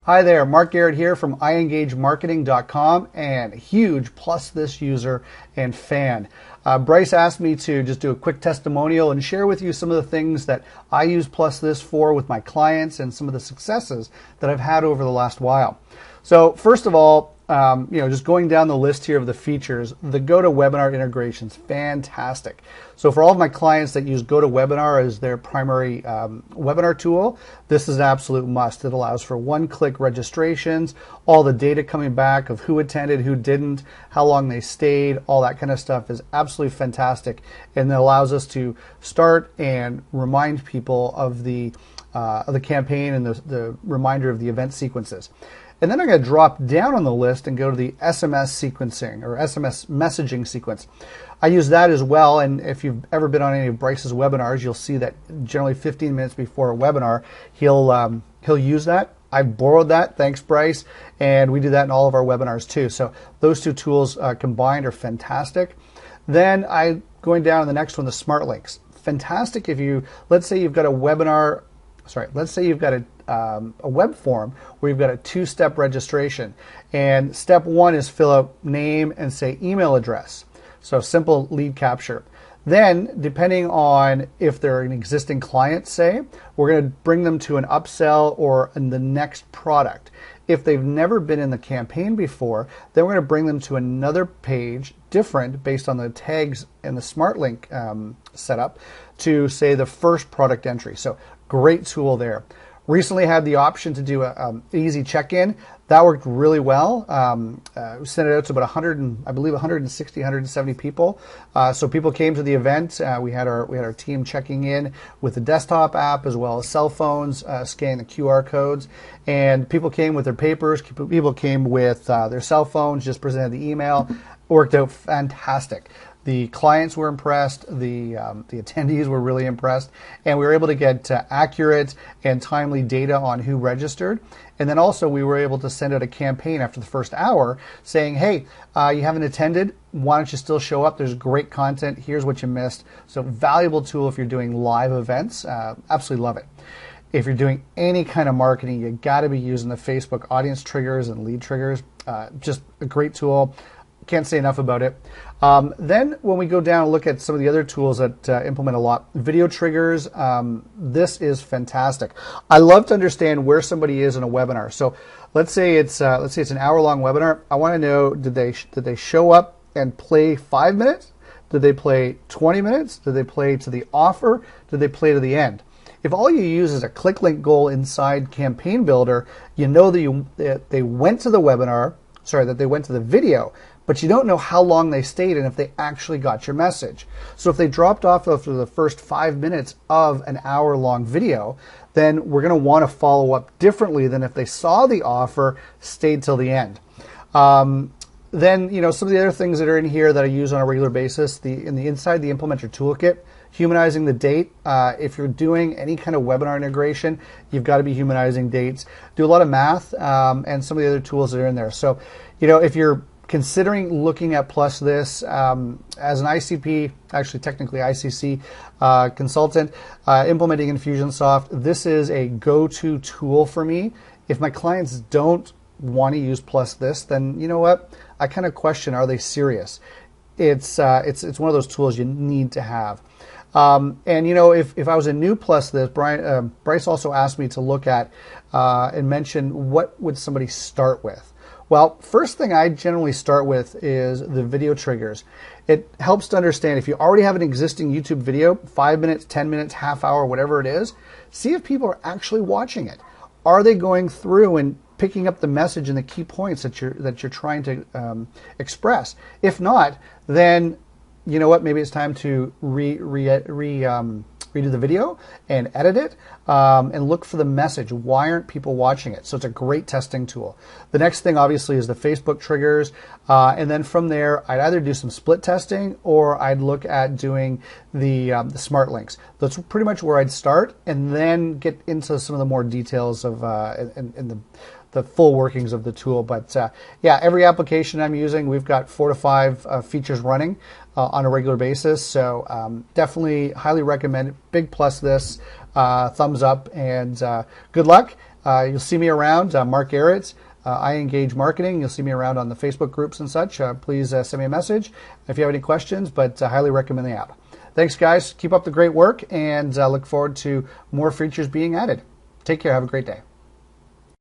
Hi there, Mark Garrett here from iEngageMarketing.com and huge PlusThis user and fan. Bryce asked me to just do a quick testimonial and share with you some of the things that I use PlusThis for with my clients and some of the successes that I've had over the last while. So first of all, just going down the list here of the features, the GoToWebinar integration is fantastic. So for all of my clients that use GoToWebinar as their primary webinar tool, this is an absolute must. It allows for one-click registrations, all the data coming back of who attended, who didn't, how long they stayed, all that kind of stuff is absolutely fantastic, and it allows us to start and remind people of the campaign and the reminder of the event sequences. And then I'm going to drop down on the list and go to the SMS sequencing or SMS messaging sequence. I use that as well, and if you've ever been on any of Bryce's webinars, you'll see that generally 15 minutes before a webinar, he'll use that. I borrowed that, thanks Bryce, and we do that in all of our webinars too. So those two tools combined are fantastic. Then going down to the next one, the smart links. Fantastic if let's say you've got a webinar, let's say you've got a web form where you've got a two-step registration, and step one is fill out name and say email address. So simple lead capture. Then, depending on if they're an existing client, say, we're going to bring them to an upsell or the next product. If they've never been in the campaign before, then we're going to bring them to another page, different based on the tags and the smart link setup, to say the first product entry. So great tool there. Recently had the option to do an easy check-in. That worked really well. We sent it out to about 160, 170 people. So people came to the event. We had our team checking in with the desktop app as well as cell phones, scanning the QR codes. And people came with their papers. People came with their cell phones, just presented the email. Worked out fantastic. The clients were impressed, the attendees were really impressed, and we were able to get accurate and timely data on who registered. And then also we were able to send out a campaign after the first hour saying, hey, you haven't attended, why don't you still show up? There's great content, here's what you missed. So valuable tool if you're doing live events, absolutely love it. If you're doing any kind of marketing, you gotta be using the Facebook audience triggers and lead triggers, just a great tool. Can't say enough about it. Then when we go down and look at some of the other tools that implement a lot, video triggers, this is fantastic. I love to understand where somebody is in a webinar. So let's say it's an hour-long webinar. I want to know, did they show up and play 5 minutes? Did they play 20 minutes? Did they play to the offer? Did they play to the end? If all you use is a click link goal inside Campaign Builder, you know that they went to the webinar, that they went to the video, but you don't know how long they stayed and if they actually got your message. So if they dropped off after the first 5 minutes of an hour-long video, then we're going to want to follow up differently than if they saw the offer, stayed till the end. Then, some of the other things that are in here that I use on a regular basis, inside the Implementer Toolkit, humanizing the date. If you're doing any kind of webinar integration, you've got to be humanizing dates. Do a lot of math and some of the other tools that are in there. So, if you're considering looking at PlusThis as an ICP, actually technically ICC consultant, implementing Infusionsoft, this is a go-to tool for me. If my clients don't want to use PlusThis, then you know what? I kind of question, are they serious? It's one of those tools you need to have. And if I was a new PlusThis, Bryce also asked me to look at and mention what would somebody start with. Well, first thing I generally start with is the video triggers. It helps to understand if you already have an existing YouTube video, 5 minutes, 10 minutes, half hour, whatever it is, see if people are actually watching it. Are they going through and picking up the message and the key points that you're trying to express? If not, then you know what? Maybe it's time to redo the video and edit it and look for the message. Why aren't people watching it? So it's a great testing tool. The next thing obviously is the Facebook triggers. And then from there, I'd either do some split testing or I'd look at doing the smart links. That's pretty much where I'd start and then get into some of the more details of the full workings of the tool. But yeah, every application I'm using, we've got 4 to 5 features running on a regular basis. So definitely highly recommend it. Big PlusThis, thumbs up, and good luck. You'll see me around, Mark Garrett, iEngage Marketing. You'll see me around on the Facebook groups and such. Please send me a message if you have any questions, but I highly recommend the app. Thanks, guys. Keep up the great work, and look forward to more features being added. Take care. Have a great day.